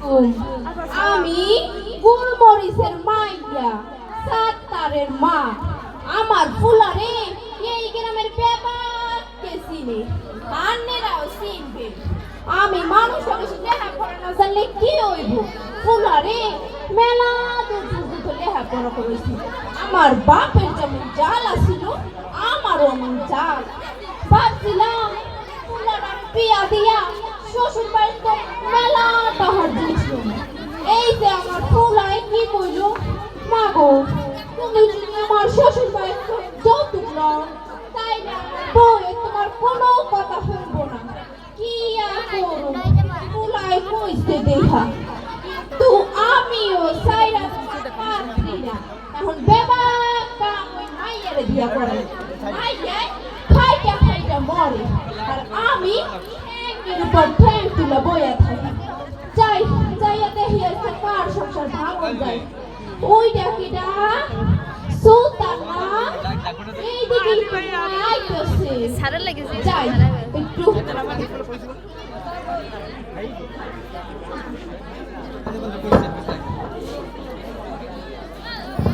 আলাইকুম। আমি গুলমরিচের মাইয়া সাত্তারের মা। আমার ফুলারে এই গ্রামের ব্যাপারকে চিনে, আন্নেরাও চিনবে। আমি মানুষের বেশি লেখা পড়া না জানলে কি হইব? ফুলারে মেলা দূর পর্যন্ত লেখাপড়া করেছি। আমার বাপের যেমন জাল আছিল, আমারও এমন জাল। ভাবছিলাম ফুলার বিয়া দিয়া শ্বশুর বাড়িতে মেলা টাহার দিয়েছিল। এই যে আমার ফুলাই কি কইল, মা গো তুমি যদি আমার শ্বশুর বাড়িতে যৌতুক লও তাইলে আমার বউয়ে তোমার কোনো কথা শুনবো না। কি আর করো, ফুলাই কইছে দেখা। তো আমিও সাইরা পারছি না। এখন বেবাকা ওই মাইয়ারে দিয়া করে, মাইয়ায় খাইটা খাইটা মরে, আর আমি ঠ্যাংয়ের উপর ঠ্যাং তুলে বইয়া থাকি। যাই যাইয়া দেখি আজকে কার সংসার ভাঙন যায়। ওই ডাকিটা সুলতান না, এই দিকে একটু আইতেছে। যাই একটু